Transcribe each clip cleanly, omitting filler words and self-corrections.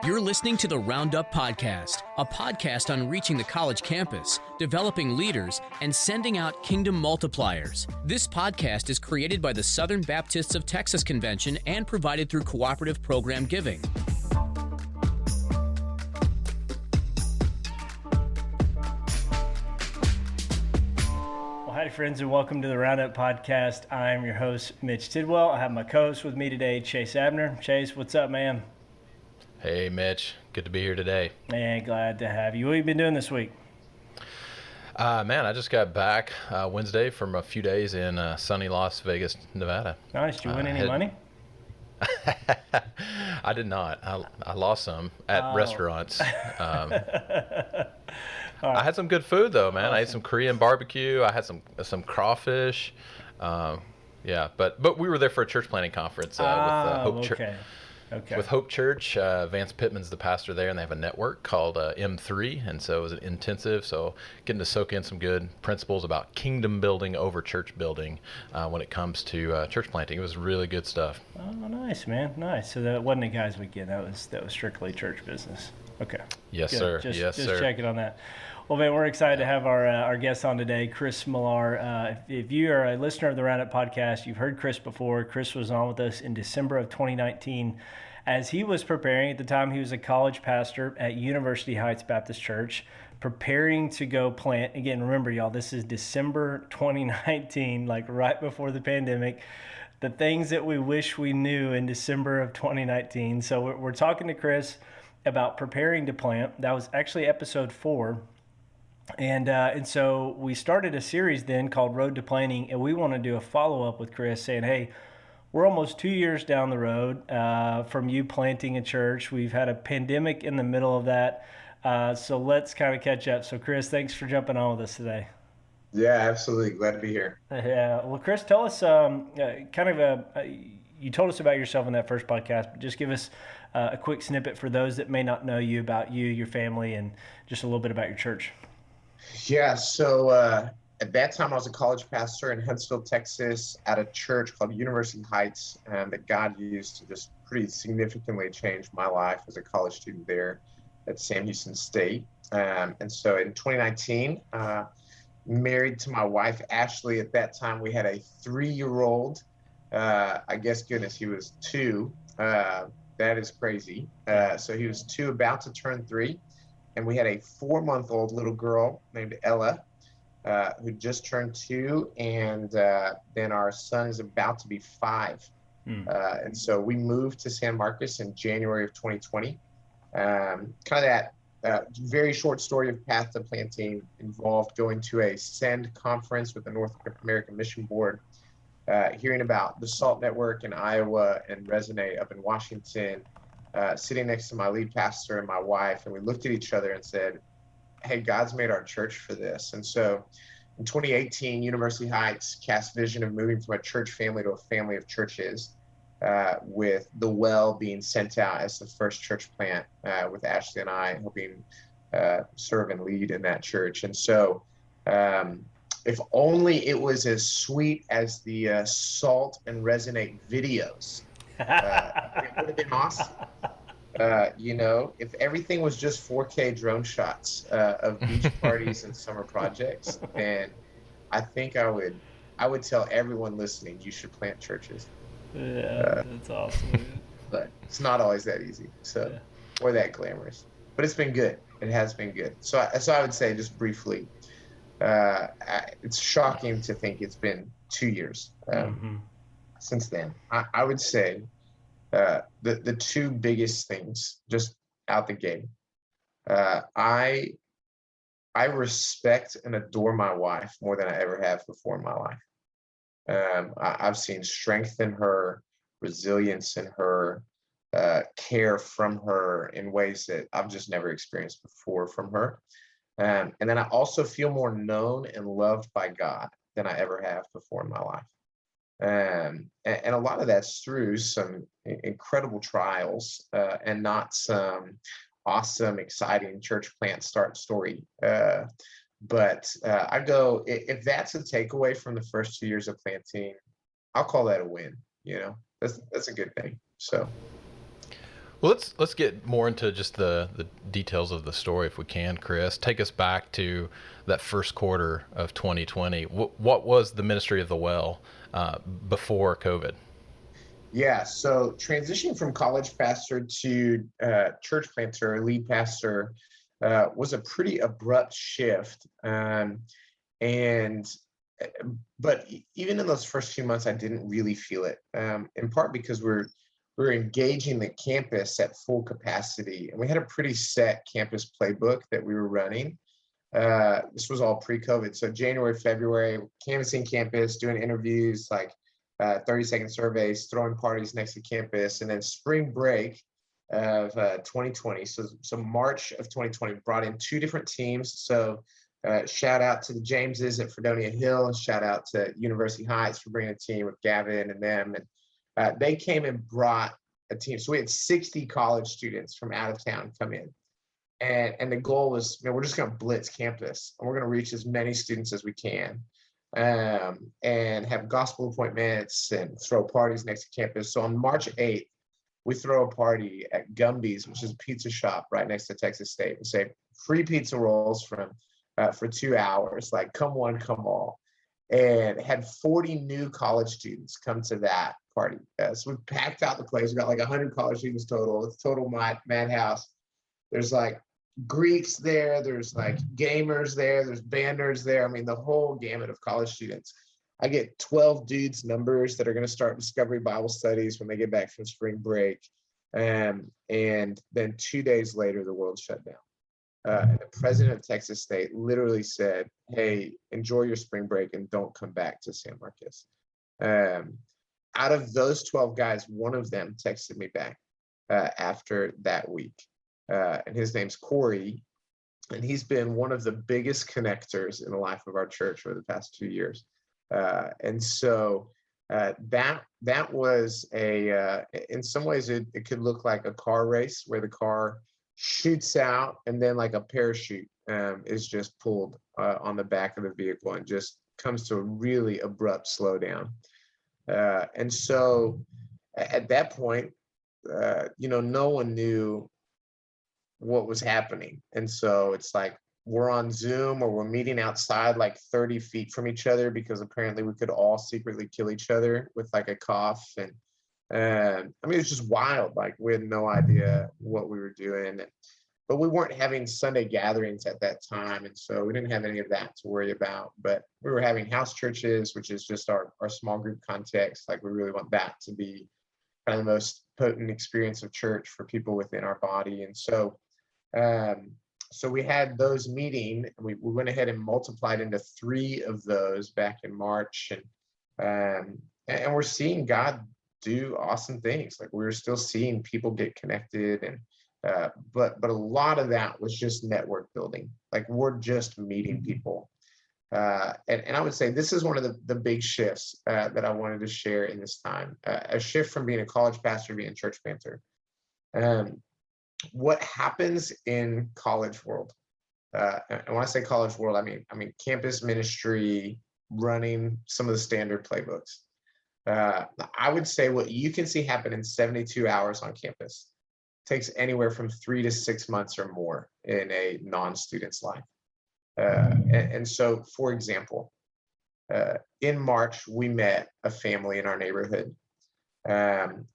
You're listening to the Roundup Podcast, a podcast on reaching the college campus, developing leaders, and sending out kingdom multipliers. This podcast is created by the Southern Baptists of Texas Convention and provided through cooperative program giving. Well, howdy friends, and welcome to the Roundup Podcast. I'm your host, Mitch Tidwell. I have my co-host with me today, Chase Abner. Chase, what's up, man? Hey, Mitch. Good to be here today. Man, glad to have you. What have you been doing this week? Man, I just got back Wednesday from a few days in sunny Las Vegas, Nevada. Nice. Did you win any money? I did not. I lost some at restaurants. I had some good food, though, man. Awesome. I ate some Korean barbecue. I had some crawfish. Yeah, but we were there for a church planting conference with Hope Church. Okay. With Hope Church, Vance Pittman's the pastor there, and they have a network called M3, and so it was intensive. So getting to soak in some good principles about kingdom building over church building when it comes to church planting. It was really good stuff. Oh, nice, man, nice. So that wasn't a guys' weekend. That was strictly church business. Okay. Yes, good. Sir. Just checking on that. Well, man, we're excited to have our guest on today, Chris Millar. If you are a listener of the Roundup Podcast, you've heard Chris before. Chris was on with us in December of 2019 as he was preparing. At the time, he was a college pastor at University Heights Baptist Church, preparing to go plant. Again, remember, y'all, this is December 2019, like right before the pandemic. The things that we wish we knew in December of 2019. So we're talking to Chris about preparing to plant. That was actually episode 4. And so we started a series then called Road to Planting, and we want to do a follow-up with Chris saying, hey, we're almost 2 years down the road from you planting a church. We've had a pandemic in the middle of that, so let's kind of catch up. So Chris, thanks for jumping on with us today. Yeah, absolutely. Glad to be here. Yeah. Well, Chris, tell us you told us about yourself in that first podcast, but just give us a quick snippet for those that may not know you, about you, your family, and just a little bit about your church. Yeah, so at that time I was a college pastor in Huntsville, Texas, at a church called University Heights, that God used to just pretty significantly change my life as a college student there at Sam Houston State. And so in 2019, married to my wife, Ashley. At that time, we had a 3-year-old. I guess, goodness, he was 2. That is crazy. So he was 2, about to turn 3. And we had a 4-month-old little girl named Ella, who just turned 2, and then our son is about to be 5. And so we moved to San Marcos in January of 2020. Kind of that very short story of path to planting involved going to a SEND conference with the North American Mission Board, hearing about the SALT network in Iowa and Resonate up in Washington, sitting next to my lead pastor and my wife, and we looked at each other and said, hey, God's made our church for this. And so in 2018, University Heights cast vision of moving from a church family to a family of churches, with the Well being sent out as the first church plant, with Ashley and I helping serve and lead in that church. And so if only it was as sweet as the SALT and Resonate videos, it would have been awesome. If everything was just 4K drone shots of beach parties and summer projects, then I think I would tell everyone listening, you should plant churches. Yeah, that's awesome. But it's not always that easy, or that glamorous. But it's been good. It has been good. So I would say, just briefly, it's shocking to think it's been 2 years since then. I would say the 2 biggest things just out the gate. I respect and adore my wife more than I ever have before in my life. I've seen strength in her, resilience in her, care from her in ways that I've just never experienced before from her. And then I also feel more known and loved by God than I ever have before in my life. And a lot of that's through some incredible trials, and not some awesome, exciting church plant start story. But I go, if that's a takeaway from the first 2 years of planting, I'll call that a win. That's a good thing. So. Well, let's get more into just the details of the story if we can, Chris. Take us back to that first quarter of 2020. What was the ministry of the well before COVID? Yeah, so transitioning from college pastor to church planter or lead pastor was a pretty abrupt shift. And but even in those first few months, I didn't really feel it. In part because we're engaging the campus at full capacity, and we had a pretty set campus playbook that we were running. This was all pre-COVID, so January, February, canvassing campus, doing interviews, like 30-second surveys, throwing parties next to campus, and then spring break of 2020. So March of 2020 brought in 2 different teams. So shout out to the Jameses at Fredonia Hill, and shout out to University Heights for bringing a team with Gavin and them. And they came and brought a team. So we had 60 college students from out of town come in. And the goal was, we're just going to blitz campus, and we're going to reach as many students as we can, and have gospel appointments and throw parties next to campus. So on March 8th, we throw a party at Gumby's, which is a pizza shop right next to Texas State. We say free pizza rolls for 2 hours, like come one, come all, and had 40 new college students come to that party. So we packed out the place. We got like 100 college students total. It's total madhouse. There's like Greeks there, there's like gamers there, there's banders there. I mean, the whole gamut of college students. I get 12 dudes numbers that are going to start Discovery Bible studies when they get back from spring break. And then 2 days later, the world shut down. And the president of Texas State literally said, hey, enjoy your spring break and don't come back to San Marcos. Out of those 12 guys, one of them texted me back after that week. And his name's Corey, and he's been one of the biggest connectors in the life of our church over the past 2 years. And so that was in some ways it could look like a car race where the car shoots out and then like a parachute is just pulled on the back of the vehicle and just comes to a really abrupt slowdown. And so at that point, no one knew what was happening. And so it's like we're on Zoom or we're meeting outside like 30 feet from each other because apparently we could all secretly kill each other with like a cough. And I mean, it's just wild. Like we had no idea what we were doing. But we weren't having Sunday gatherings at that time. And so we didn't have any of that to worry about. But we were having house churches, which is just our small group context. Like we really want that to be kind of the most potent experience of church for people within our body. And so we had those meeting, and we went ahead and multiplied into 3 of those back in March. And we're seeing God do awesome things. Like we're still seeing people get connected, and but a lot of that was just network building. Like we're just meeting people. And I would say this is one of the big shifts that I wanted to share in this time, a shift from being a college pastor to being a church planter. What happens in college world, and when I say college world, I mean campus ministry, running some of the standard playbooks. I would say what you can see happen in 72 hours on campus takes anywhere from 3 to 6 months or more in a non-student's life. And so, for example, in March, we met a family in our neighborhood. And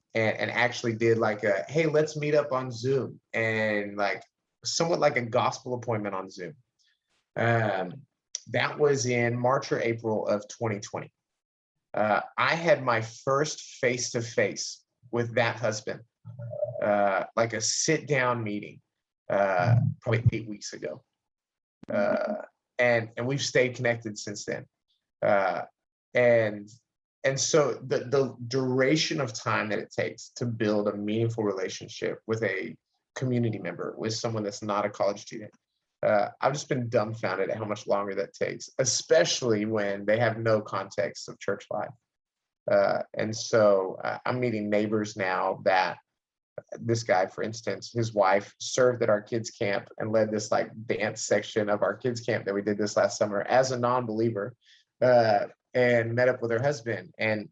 actually did like a, hey, let's meet up on Zoom, and like somewhat like a gospel appointment on Zoom. That was in March or April of 2020. I had my first face-to-face with that husband, like a sit-down meeting, probably 8 weeks ago. And we've stayed connected since then. And so the duration of time that it takes to build a meaningful relationship with a community member, with someone that's not a college student, I've just been dumbfounded at how much longer that takes, especially when they have no context of church life. And so I'm meeting neighbors now that this guy, for instance, his wife served at our kids camp and led this like dance section of our kids camp that we did this last summer as a non-believer. And met up with her husband, and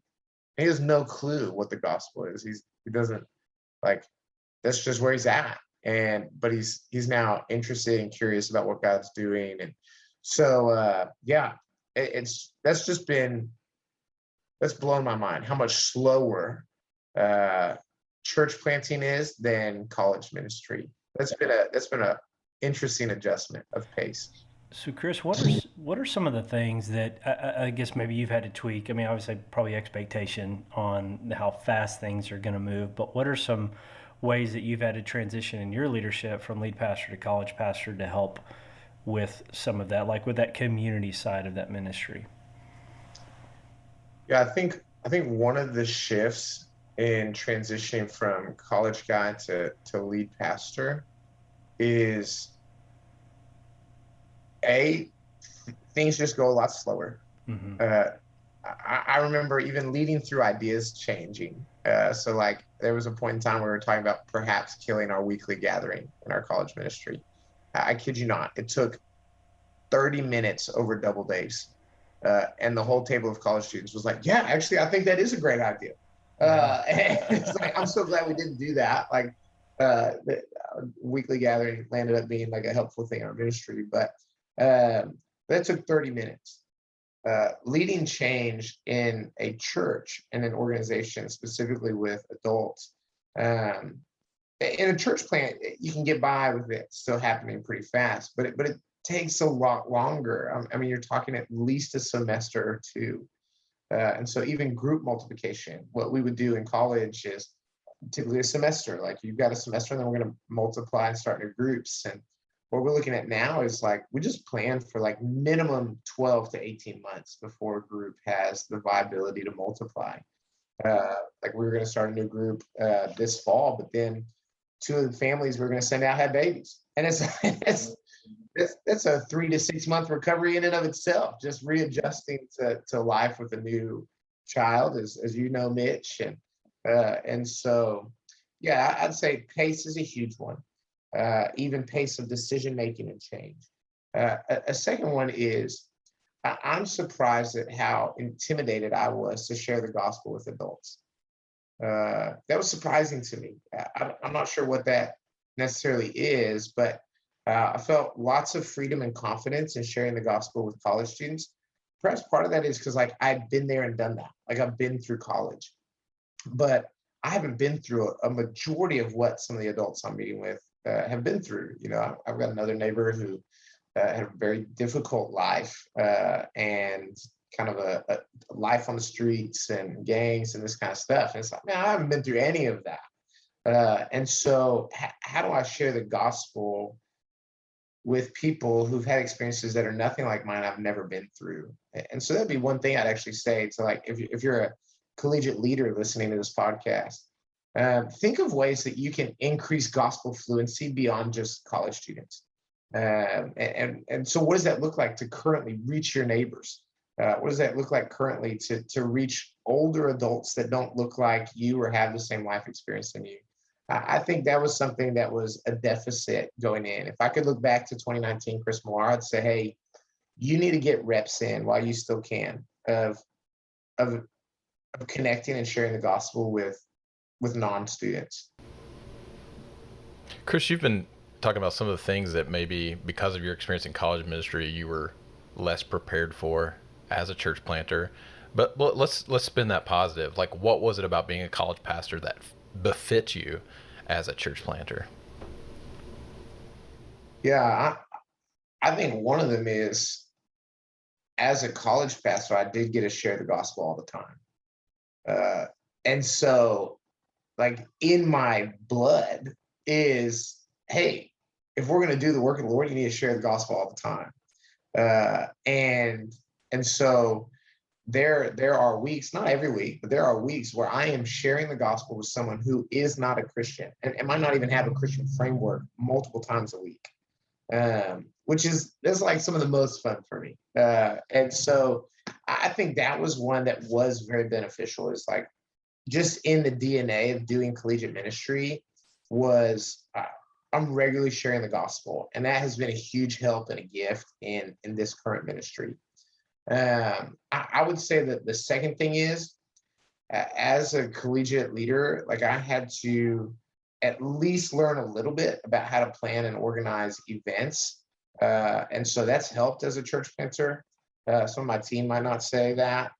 he has no clue what the gospel is. He doesn't like, that's just where he's at. But he's now interested and curious about what God's doing. And so, that's blown my mind how much slower church planting is than college ministry. That's been a interesting adjustment of pace. So, Chris, what are some of the things that I guess maybe you've had to tweak? I mean, obviously, probably expectation on how fast things are going to move, but what are some ways that you've had to transition in your leadership from lead pastor to college pastor to help with some of that, like with that community side of that ministry? Yeah, I think one of the shifts in transitioning from college guy to lead pastor is things just go a lot slower. Mm-hmm. I remember even leading through ideas changing. So like there was a point in time where we were talking about perhaps killing our weekly gathering in our college ministry. I kid you not, it took 30 minutes over double days. And the whole table of college students was like, yeah, actually, I think that is a great idea. And it's like, I'm so glad we didn't do that. Like the weekly gathering landed up being like a helpful thing in our ministry, but that took 30 minutes. Leading change in a church and an organization, specifically with adults. In a church plant, you can get by with it still happening pretty fast, but it takes a lot longer. I mean, you're talking at least a semester or two. And so even group multiplication, what we would do in college is typically a semester. Like you've got a semester and then we're going to multiply and start new groups. And what we're looking at now is like, we just plan for like minimum 12 to 18 months before a group has the viability to multiply. Like we were going to start a new group this fall, but then two of the families we're going to send out had babies. And it's a 3 to 6 month recovery in and of itself, just readjusting to life with a new child, as you know, Mitch. And so, yeah, I'd say pace is a huge one. Even pace of decision making and change. A second one is I'm surprised at how intimidated I was to share the gospel with adults. That was surprising to me. I'm not sure what that necessarily is, but I felt lots of freedom and confidence in sharing the gospel with college students. Perhaps part of that is because like I've been there and done that. Like I've been through college, but I haven't been through a majority of what some of the adults I'm meeting with have been through. You know, I've got another neighbor who had a very difficult life and kind of a life on the streets and gangs and this kind of stuff. And it's like, man, I haven't been through any of that. And so how do I share the gospel with people who've had experiences that are nothing like mine, I've never been through? And so that'd be one thing I'd actually say to like, if you're a collegiate leader listening to this podcast, think of ways that you can increase gospel fluency beyond just college students. And so what does that look like to currently reach your neighbors? What does that look like currently to reach older adults that don't look like you or have the same life experience than you? I think that was something that was a deficit going in. If I could look back to 2019, Chris Millar, I'd say, hey, you need to get reps in while you still can of connecting and sharing the gospel with non-students. Chris, you've been talking about some of the things that maybe because of your experience in college ministry, you were less prepared for as a church planter. But let's spin that positive. Like, what was it about being a college pastor that befits you as a church planter? Yeah, I think one of them is, as a college pastor, I did get to share the gospel all the time. And so, like, in my blood is, hey, if we're going to do the work of the Lord, you need to share the gospel all the time. And so there are weeks, not every week, but there are weeks where I am sharing the gospel with someone who is not a Christian and might not even have a Christian framework multiple times a week, which is like some of the most fun for me. And so I think that was one that was very beneficial. Is like just in the DNA of doing collegiate ministry was I'm regularly sharing the gospel, and that has been a huge help and a gift in this current ministry. I would say that the second thing is, as a collegiate leader, like I had to at least learn a little bit about how to plan and organize events. And so that's helped as a church planter. Some of my team might not say that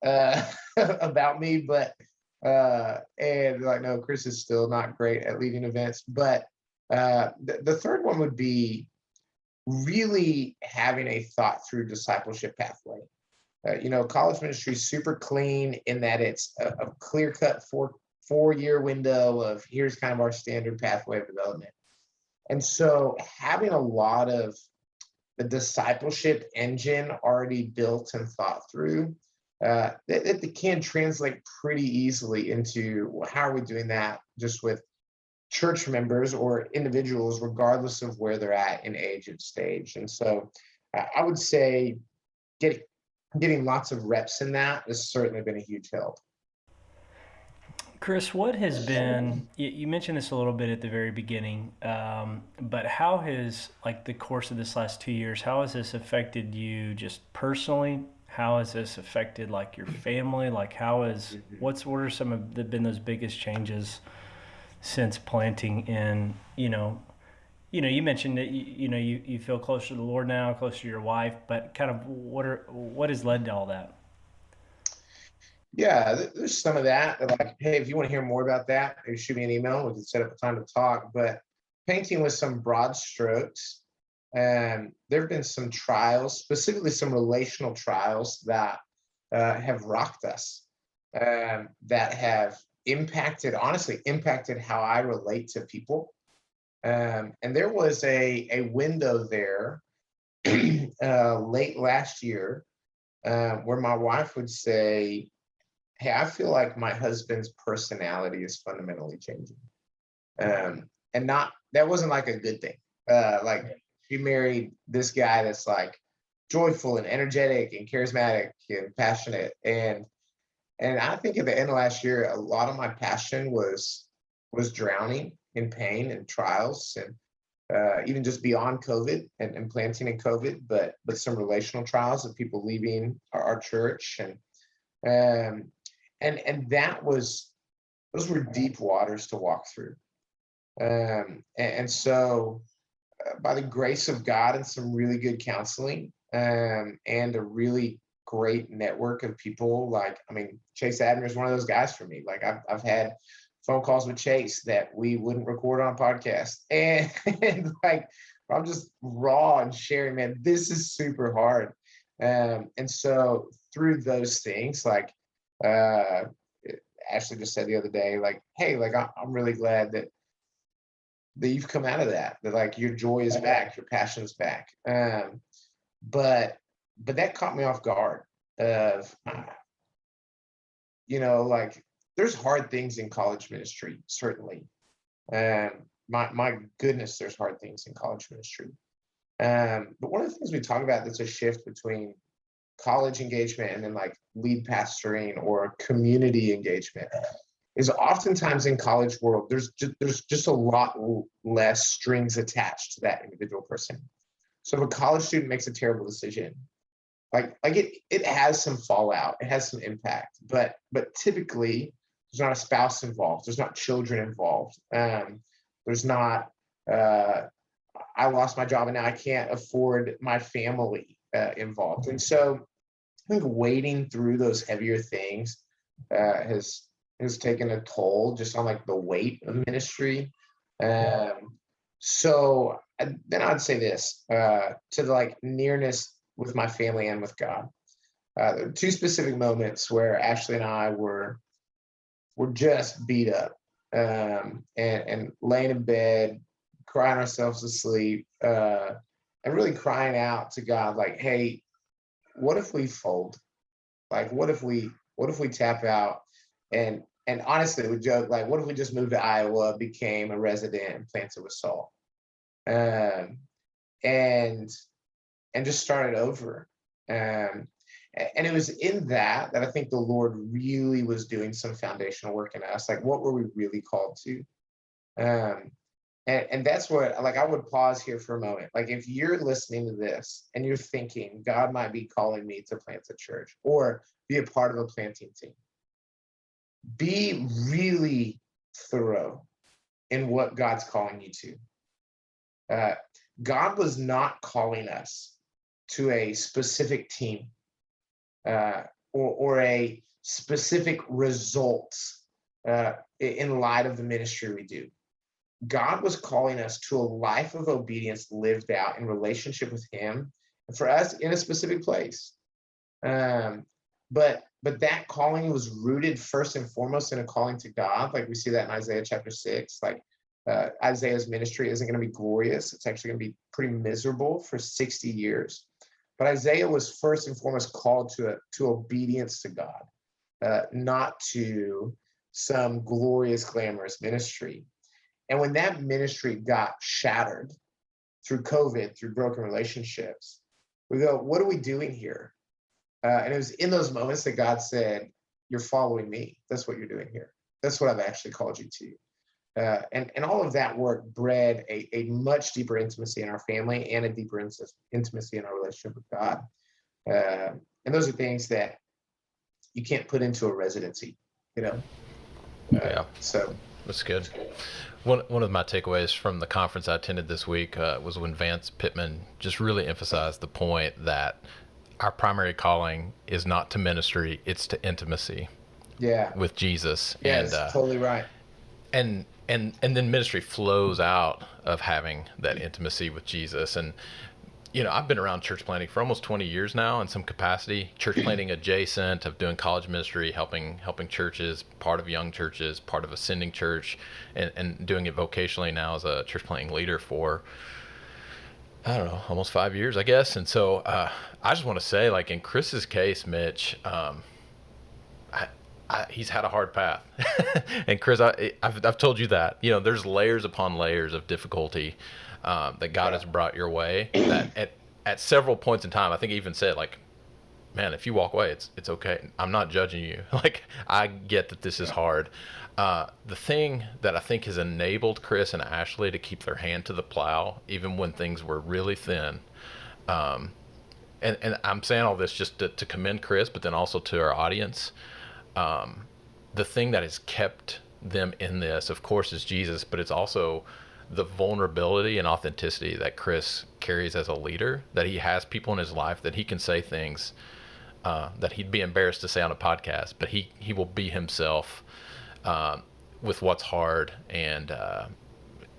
about me, but and like, no, Chris is still not great at leading events. But the third one would be really having a thought through discipleship pathway. College ministry is super clean in that it's a clear cut four-year window of here's kind of our standard pathway of development. And so having a lot of the discipleship engine already built and thought through, it can translate pretty easily into, well, how are we doing that just with church members or individuals, regardless of where they're at in age and stage. And so I would say getting lots of reps in that has certainly been a huge help. Chris, what has been, you mentioned this a little bit at the very beginning, but how has, like, the course of this last 2 years, how has this affected you just personally? How has this affected, like, your family? Like, what are some of been those biggest changes since planting in, you mentioned that, you feel closer to the Lord now, closer to your wife, but kind of what has led to all that? Yeah, there's some of that. Like, hey, if you want to hear more about that, maybe shoot me an email. We can set up a time to talk. But painting with some broad strokes, and there have been some trials, specifically some relational trials that have rocked us, that have honestly impacted how I relate to people. And there was a window there late last year where my wife would say, hey, I feel like my husband's personality is fundamentally changing. And that wasn't like a good thing. Like, she married this guy that's like joyful and energetic and charismatic and passionate. And I think at the end of last year, a lot of my passion was drowning in pain and trials, and even just beyond COVID and planting in COVID, but some relational trials of people leaving our church. And those were deep waters to walk through. And so by the grace of God and some really good counseling, and a really great network of people, Chase Adner is one of those guys for me. Like, I've had phone calls with Chase that we wouldn't record on a podcast. And like, I'm just raw and sharing, man, this is super hard. And so through those things, like, Ashley just said the other day, like, hey, like, I'm really glad that you've come out of that like your joy is back, your passion's back. But that caught me off guard of, like, there's hard things in college ministry, certainly. My goodness, there's hard things in college ministry. But one of the things we talk about that's a shift between college engagement and then like lead pastoring or community engagement is oftentimes in college world, there's just a lot less strings attached to that individual person. So if a college student makes a terrible decision, like it has some fallout, it has some impact, but typically there's not a spouse involved, there's not children involved, there's not I lost my job and now I can't afford my family involved. And so I think wading through those heavier things has taken a toll just on like the weight of ministry. So then I'd say this, to the like nearness with my family and with God. There were two specific moments where Ashley and I were just beat up, and laying in bed, crying ourselves to sleep, and really crying out to God, like, hey, what if we fold? Like, what if we tap out? And honestly, we joke, like, what if we just moved to Iowa, became a resident, and planted with Saul, and just started over. And it was in that I think the Lord really was doing some foundational work in us. Like, what were we really called to? And that's what, like, I would pause here for a moment. Like, if you're listening to this and you're thinking, God might be calling me to plant a church or be a part of a planting team, be really thorough in what God's calling you to. God was not calling us to a specific team or a specific results in light of the ministry we do. God was calling us to a life of obedience lived out in relationship with him, and for us in a specific place. But that calling was rooted first and foremost in a calling to God. Like we see that in Isaiah chapter 6. Like Isaiah's ministry isn't going to be glorious. It's actually going to be pretty miserable for 60 years. But Isaiah was first and foremost called to obedience to God, not to some glorious, glamorous ministry. And when that ministry got shattered through COVID, through broken relationships, we go, what are we doing here? And it was in those moments that God said, you're following me. That's what you're doing here. That's what I've actually called you to. And all of that work bred a much deeper intimacy in our family and a deeper intimacy in our relationship with God. And those are things that you can't put into a residency, you know? Yeah. So that's good. One of my takeaways from the conference I attended this week was when Vance Pittman just really emphasized the point that our primary calling is not to ministry, it's to intimacy. Yeah. With Jesus. Yeah, and that's totally right. And then ministry flows out of having that intimacy with Jesus. And you know, I've been around church planting for almost 20 years now in some capacity, church planting adjacent, of doing college ministry, helping churches, part of young churches, part of ascending church, and doing it vocationally now as a church planting leader for, I don't know, almost 5 years, I guess. And so I just want to say, like in Chris's case, Mitch, he's had a hard path. And Chris, I've told you that, you know, there's layers upon layers of difficulty that God has brought your way, that at several points in time, I think he even said, like, man, if you walk away, it's okay. I'm not judging you. Like, I get that this is hard. The thing that I think has enabled Chris and Ashley to keep their hand to the plow, even when things were really thin, and I'm saying all this just to commend Chris, but then also to our audience, the thing that has kept them in this, of course, is Jesus, but it's also the vulnerability and authenticity that Chris carries as a leader, that he has people in his life that he can say things that he'd be embarrassed to say on a podcast, but he will be himself with what's hard. And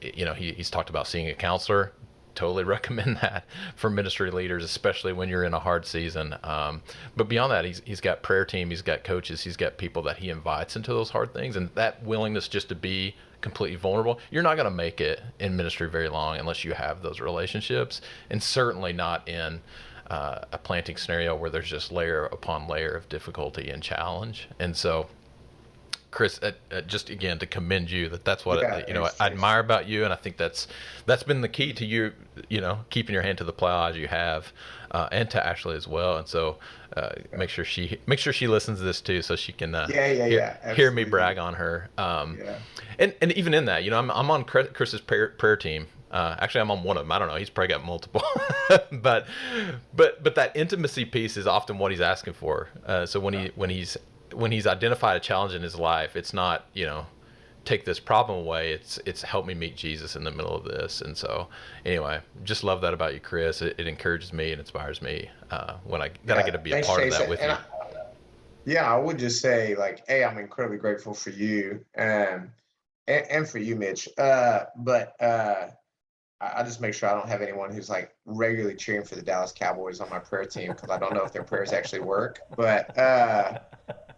you know, he's talked about seeing a counselor. Totally recommend that for ministry leaders, especially when you're in a hard season. But beyond that, he's got prayer team, he's got coaches, he's got people that he invites into those hard things, and that willingness just to be completely vulnerable. You're not going to make it in ministry very long unless you have those relationships, and certainly not in a planting scenario where there's just layer upon layer of difficulty and challenge. And so, Chris, just again to commend you, that's what I admire about you, and I think that's been the key to you, you know, keeping your hand to the plow as you have, and to Ashley as well. And so, make sure she listens to this too, so she can hear me brag on her. And even in that, you know, I'm on Chris's prayer team. Actually, I'm on one of them. I don't know. He's probably got multiple, but that intimacy piece is often what he's asking for. So when he's identified a challenge in his life, it's not, you know, take this problem away. It's help me meet Jesus in the middle of this. And so, anyway, just love that about you, Chris. It encourages me and inspires me when I get to be a part of that with you. I would just say, like, hey, I'm incredibly grateful for you and for you, Mitch. But I just make sure I don't have anyone who's like regularly cheering for the Dallas Cowboys on my prayer team, because I don't know if their prayers actually work. But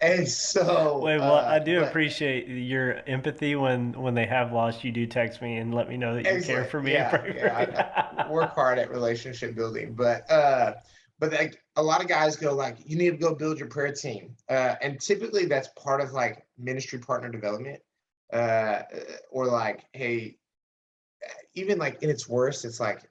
and so wait, well, I do appreciate your empathy when they have lost. You do text me and let me know that you care for me and pray for me. I work hard at relationship building, but like a lot of guys go like, you need to go build your prayer team, and typically that's part of like ministry partner development, or like, hey, even like in its worst, it's like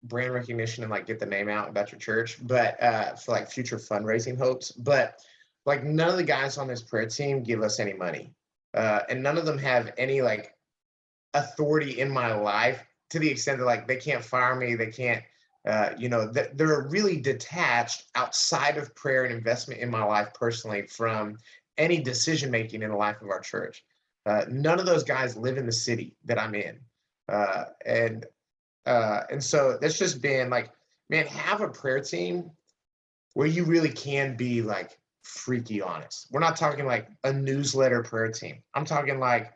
brand recognition and like get the name out about your church, but for like future fundraising hopes. But like none of the guys on this prayer team give us any money, and none of them have any like authority in my life to the extent that like they can't fire me, they can't, you know, they're really detached outside of prayer and investment in my life personally from any decision making in the life of our church. None of those guys live in the city that I'm in. And so that's just been like, man, have a prayer team where you really can be like freaky honest. We're not talking like a newsletter prayer team. I'm talking like,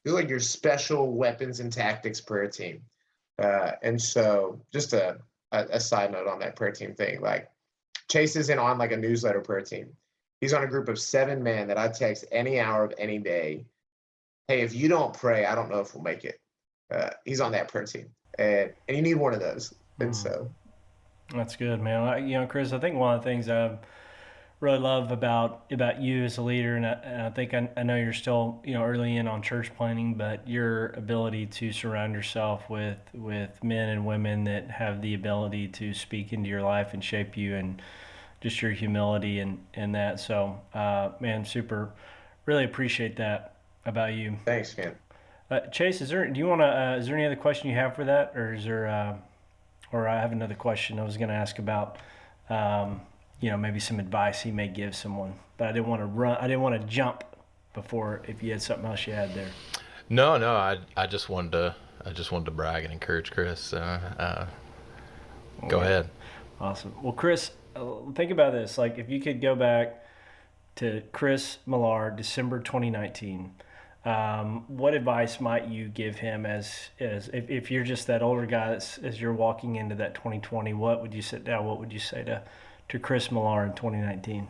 do like your special weapons and tactics prayer team. And so just a side note on that prayer team thing, like Chase isn't on like a newsletter prayer team. He's on a group of 7 men that I text any hour of any day. Hey, if you don't pray, I don't know if we'll make it. He's on that prayer team, and you need one of those. And so that's good, man. Chris, I think one of the things I really love about you as a leader, and I think I know you're still early in on church planning, but your ability to surround yourself with men and women that have the ability to speak into your life and shape you, and just your humility and that. So, man, really appreciate that about you. Thanks, man. Chase, is there any other question you have for that, or is there, or I have another question I was going to ask about, maybe some advice he may give someone, but I didn't want to jump before if you had something else you had there. No, I just wanted to brag and encourage Chris. Go ahead. Awesome. Well, Chris, think about this. Like, if you could go back to Chris Millar, December 2019, what advice might you give him as if you're just that older guy as you're walking into that 2020, what would you say to Chris Millar in 2019?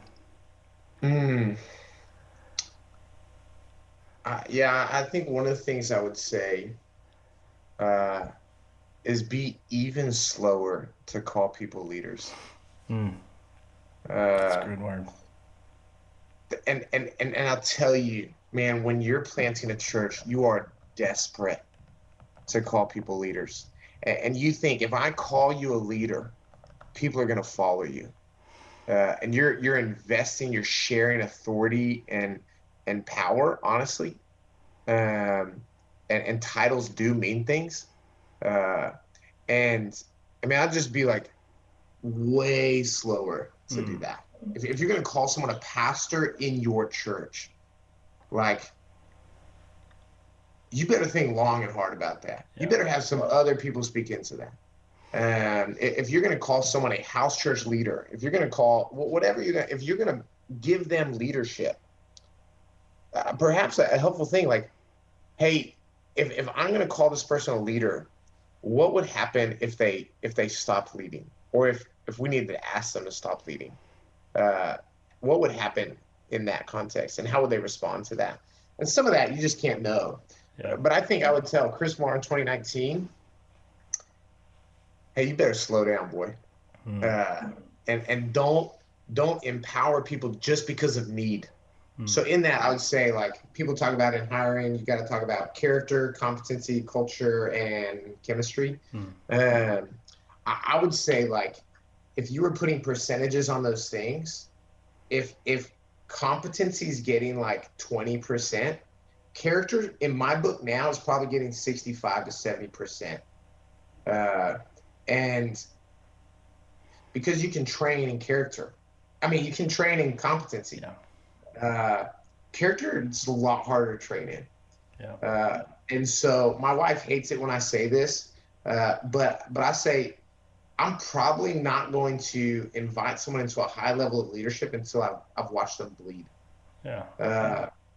Yeah, I think one of the things I would say is be even slower to call people leaders. That's a good word. And I'll tell you, man, when you're planting a church, you are desperate to call people leaders. And you think, if I call you a leader, people are going to follow you. And you're investing, you're sharing authority and power, honestly. And titles do mean things. And I mean, I'll just be like way slower to do that. If you're going to call someone a pastor in your church, like, you better think long and hard about that. Yeah. You better have some other people speak into that. If you're going to call someone a house church leader, if you're going to call whatever if you're going to give them leadership, perhaps a helpful thing, like, hey, if I'm going to call this person a leader, what would happen if they stopped leading, or if we needed to ask them to stop leading? What would happen in that context, and how would they respond to that? And some of that you just can't know. Yeah. But I think I would tell Chris Millar in 2019, hey, you better slow down, boy. And don't empower people just because of need. So in that, I would say, like, people talk about in hiring, you got to talk about character, competency, culture, and chemistry. I would say, like, if you were putting percentages on those things, if competency is getting like 20%, character in my book now is probably getting 65 to 70%. And because you can train in character, you can train in competency. Character is a lot harder to train in. And so my wife hates it when I say this, but I say, I'm probably not going to invite someone into a high level of leadership until I've watched them bleed.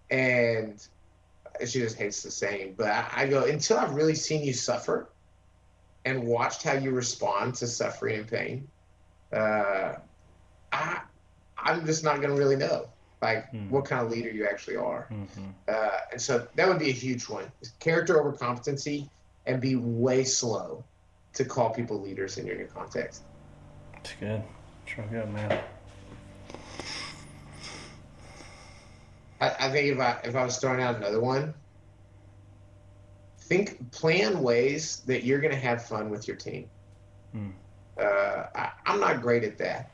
And she just hates the saying, but I go, until I've really seen you suffer and watched how you respond to suffering and pain, I'm just not going to really know, like, what kind of leader you actually are. And so that would be a huge one. Character over competency, and be way slow to call people leaders in your new context. That's good. Sure good, man. I think if I was throwing out another one, plan ways that you're going to have fun with your team. I'm not great at that.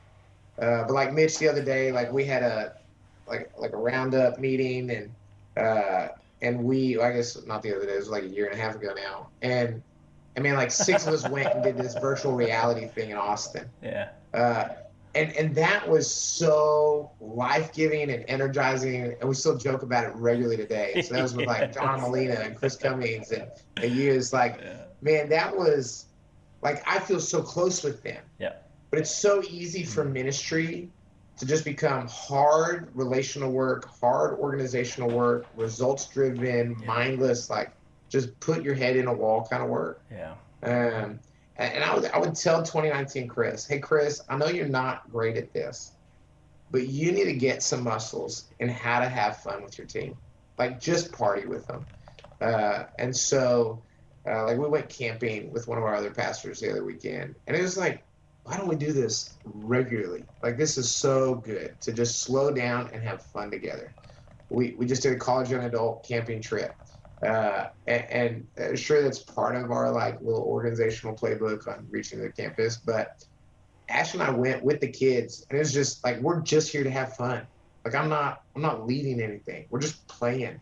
But like Mitch the other day, like, we had a roundup meeting, and we, I guess not the other day, it was like a year and a half ago now. And like 6 of us went and did this virtual reality thing in Austin. and that was so life-giving and energizing, and we still joke about it regularly today. So that was with like John Molina and Chris Cummings and you. It's like, man, that was like, I feel so close with them. Yeah. But it's so easy for ministry to just become hard relational work, hard organizational work, results-driven, mindless, like just put your head in a wall kind of work. Yeah. And I would tell 2019 Chris, hey, Chris, I know you're not great at this, but you need to get some muscles in how to have fun with your team. Like, just party with them. And so, like, we went camping with one of our other pastors the other weekend, and it was like, why don't we do this regularly? Like, this is so good to just slow down and have fun together. We just did a college young adult camping trip. And sure, that's part of our like little organizational playbook on reaching the campus, but Ash and I went with the kids, and it was just like, we're just here to have fun. Like, I'm not leading anything. We're just playing.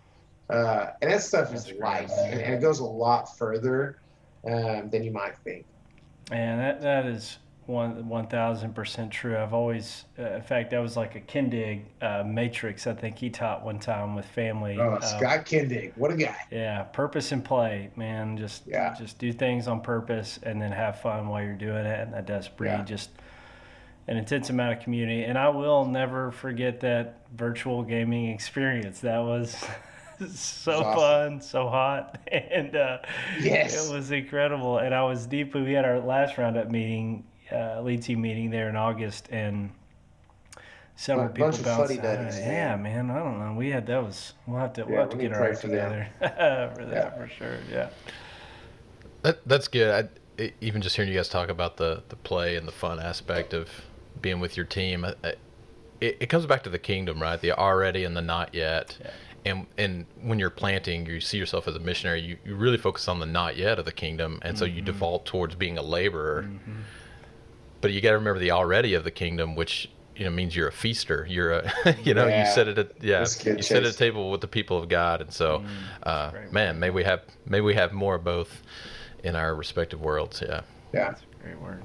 And that stuff is life, and it goes a lot further than you might think. And that is 1,000% true. I've always, in fact, that was like a Kindig matrix I think he taught one time with family. Oh, Scott Kindig, what a guy! Yeah, purpose and play, man. Just do things on purpose, and then have fun while you're doing it, and that does breed just an intense amount of community. And I will never forget that virtual gaming experience. That was so fun, so hot, and it was incredible. And I was we had our last roundup meeting, lead team meeting there in August, and several people bounced. Yeah, man, I don't know. We'll have to get our act together for that for sure. Yeah, that's good. Even just hearing you guys talk about the play and the fun aspect of being with your team, it comes back to the kingdom, right? The already and the not yet. Yeah. And when you're planting, you see yourself as a missionary, you really focus on the not yet of the kingdom, and so you default towards being a laborer. But you got to remember the already of the kingdom, which means you're a feaster. You're a you sit at you sit at a table with the people of God, and so man, may we have more of both in our respective worlds. Yeah. That's a great word.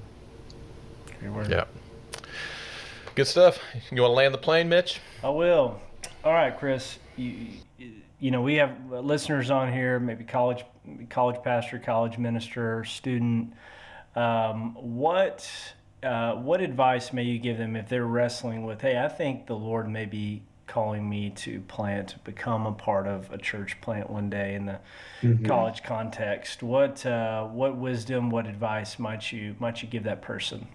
Yeah. Good stuff. You want to land the plane, Mitch? I will. All right, Chris. We have listeners on here, maybe college pastor, college minister, student. What advice may you give them if they're wrestling with, hey, I think the Lord may be calling me to become a part of a church plant one day in the college context? What wisdom, what advice might you give that person?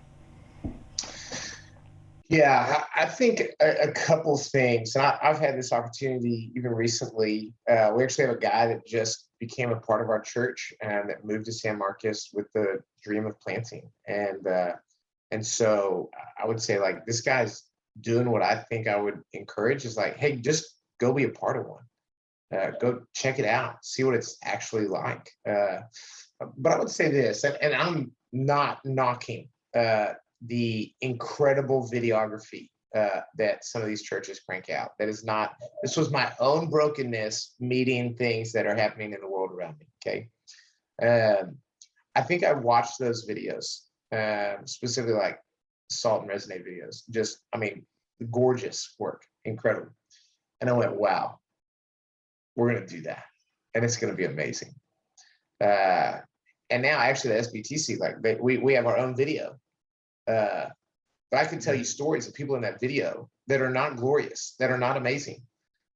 Yeah, I think a couple things, and I've had this opportunity even recently. We actually have a guy that just became a part of our church and that moved to San Marcos with the dream of planting. And so I would say, like, this guy's doing what I think I would encourage is like, hey, just go be a part of one. Go check it out, see what it's actually like. But I would say this, and I'm not knocking the incredible videography that some of these churches crank out. This was my own brokenness meeting things that are happening in the world around me. Okay. I think I watched those videos, specifically like Salt and Resonate videos. Gorgeous work, incredible. And I went, wow, we're going to do that. And it's going to be amazing. And now actually the SBTC, like we have our own video. But I can tell you stories of people in that video that are not glorious, that are not amazing.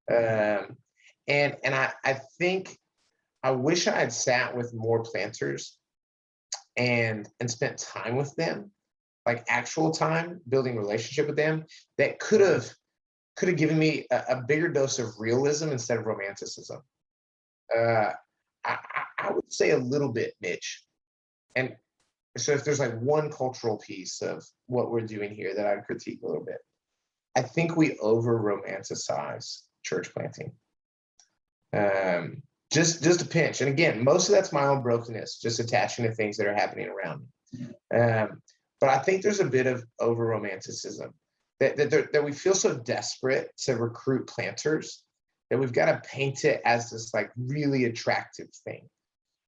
And I think I wish I had sat with more planters and spent time with them, like actual time, building relationship with them, that could have given me a bigger dose of realism instead of romanticism. I would say a little bit, Mitch. And so if there's like one cultural piece of what we're doing here that I'd critique a little bit, I think we over romanticize church planting. Just a pinch. And again, most of that's my own brokenness, just attaching to things that are happening around me. But I think there's a bit of over romanticism that we feel so desperate to recruit planters that we've got to paint it as this like really attractive thing.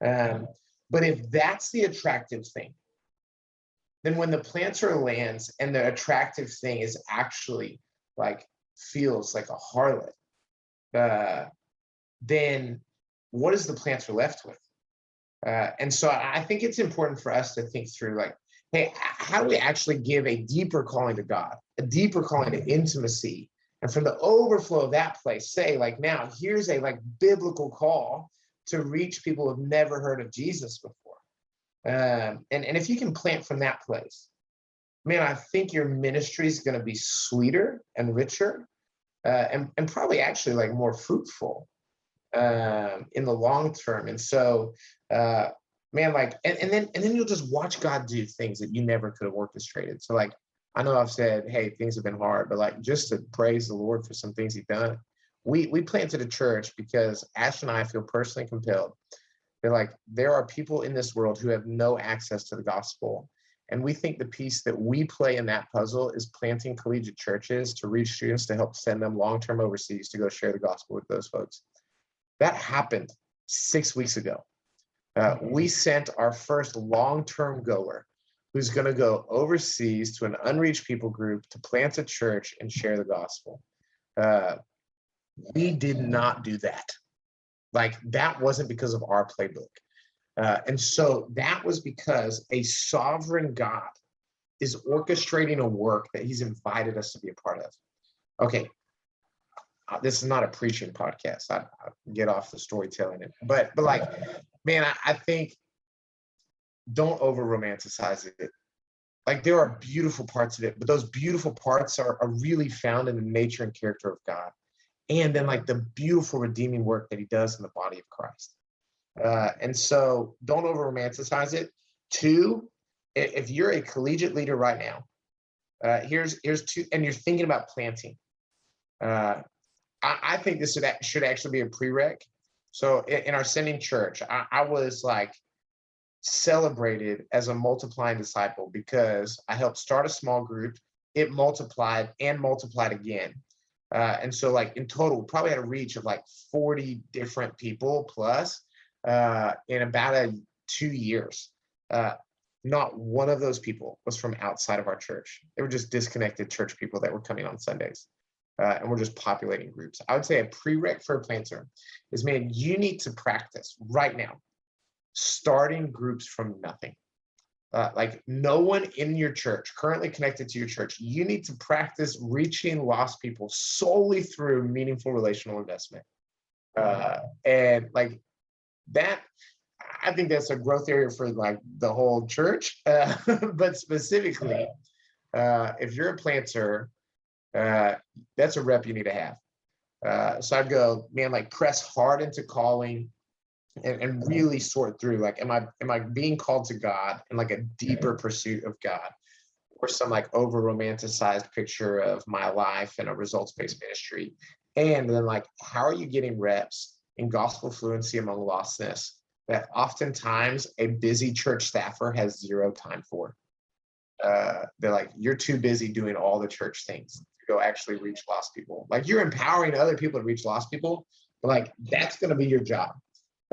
But if that's the attractive thing, then when the planter lands and the attractive thing is actually like feels like a harlot, then what is the planter left with? And so I think it's important for us to think through, like, hey, how do we actually give a deeper calling to God, a deeper calling to intimacy? And from the overflow of that place, say, like, now here's a like biblical call to reach people who've never heard of Jesus before. And if you can plant from that place, man, I think your ministry is going to be sweeter and richer, and probably actually like more fruitful in the long term. And so, man, like, and then you'll just watch God do things that you never could have orchestrated. So like, I know I've said, hey, things have been hard, but like, just to praise the Lord for some things he's done. We planted a church because Ash and I feel personally compelled. They're like, there are people in this world who have no access to the gospel. And we think the piece that we play in that puzzle is planting collegiate churches to reach students to help send them long-term overseas to go share the gospel with those folks. That happened 6 weeks ago. We sent our first long-term goer who's going to go overseas to an unreached people group to plant a church and share the gospel. We did not do that. Like, that wasn't because of our playbook. And so that was because a sovereign God is orchestrating a work that he's invited us to be a part of. Okay, this is not a preaching podcast. I get off the storytelling, but like, man, I think don't over romanticize it. Like, there are beautiful parts of it, but those beautiful parts are really found in the nature and character of God. And then like the beautiful redeeming work that he does in the body of Christ. And so don't over romanticize it. 2, if you're a collegiate leader right now, here's 2, and you're thinking about planting. I think this should actually be a prereq. So in our sending church, I was like celebrated as a multiplying disciple because I helped start a small group. It multiplied and multiplied again. And so like in total, probably had a reach of like 40 different people plus in about 2 years. Not one of those people was from outside of our church. They were just disconnected church people that were coming on Sundays. And we're just populating groups. I would say a prereq for a planter is, man, you need to practice right now starting groups from nothing. Like, no one in your church currently connected to your church, you need to practice reaching lost people solely through meaningful relational investment. And like that, I think that's a growth area for like the whole church. But specifically, if you're a planter, that's a rep you need to have. So I'd go, man, like press hard into calling. And really sort through, like, am I being called to God in like a deeper pursuit of God, or some like over romanticized picture of my life in a results-based ministry? And then like, how are you getting reps in gospel fluency among lostness that oftentimes a busy church staffer has zero time for? They're like, you're too busy doing all the church things to go actually reach lost people. Like, you're empowering other people to reach lost people, but like, that's going to be your job.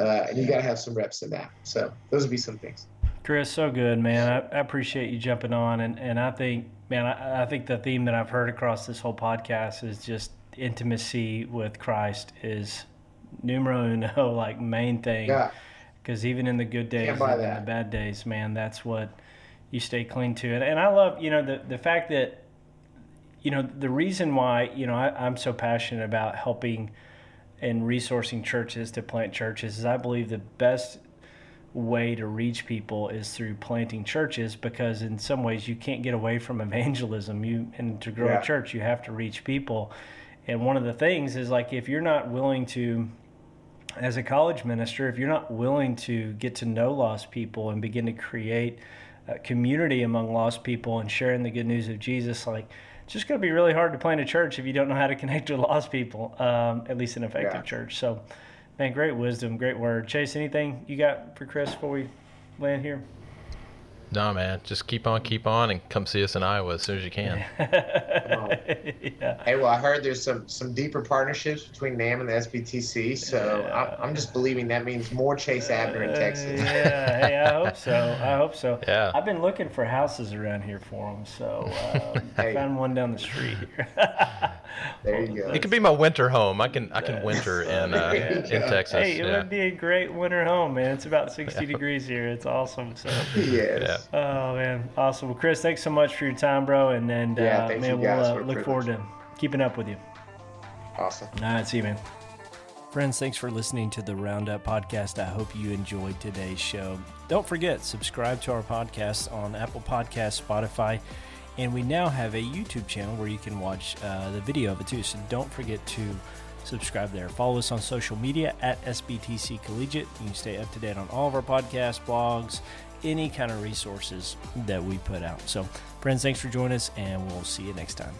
And you got to have some reps in that. So those would be some things. Chris, so good, man. I appreciate you jumping on. And I think, man, I think the theme that I've heard across this whole podcast is just intimacy with Christ is numero uno, like main thing. Yeah. Because even in the good days and in the bad days, man, that's what you stay clean to. And I love, the fact that, the reason why, I'm so passionate about helping and resourcing churches to plant churches is I believe the best way to reach people is through planting churches, because in some ways you can't get away from evangelism. And to grow a church, you have to reach people. And one of the things is, like, if you're not willing to, as a college minister, if you're not willing to get to know lost people and begin to create a community among lost people and sharing the good news of Jesus, like, it's just going to be really hard to plant a church if you don't know how to connect with lost people, at least an effective church. So, man, great wisdom, great word. Chase, anything you got for Chris before we land here? No, man, just keep on, and come see us in Iowa as soon as you can. Yeah. Hey, well, I heard there's some deeper partnerships between NAM and the SBTC, so I'm just believing that means more Chase Abner in Texas. Yeah, hey, I hope so. Yeah. I've been looking for houses around here for them, so I Hey. found one down the street here. There you go. It could be my winter home. I can winter in Texas. Hey, it would be a great winter home, man. It's about 60 degrees here. It's awesome. So. Yes. Oh man, awesome. Well, Chris, thanks so much for your time, bro. And then, thanks man, you guys. we'll look forward to keeping up with you. Awesome. All right, see you, man. Friends, thanks for listening to the Roundup Podcast. I hope you enjoyed today's show. Don't forget, subscribe to our podcast on Apple Podcasts, Spotify, and we now have a YouTube channel where you can watch the video of it too. So don't forget to subscribe there. Follow us on social media at SBTC Collegiate. You can stay up to date on all of our podcasts, blogs, any kind of resources that we put out. So, friends, thanks for joining us, and we'll see you next time.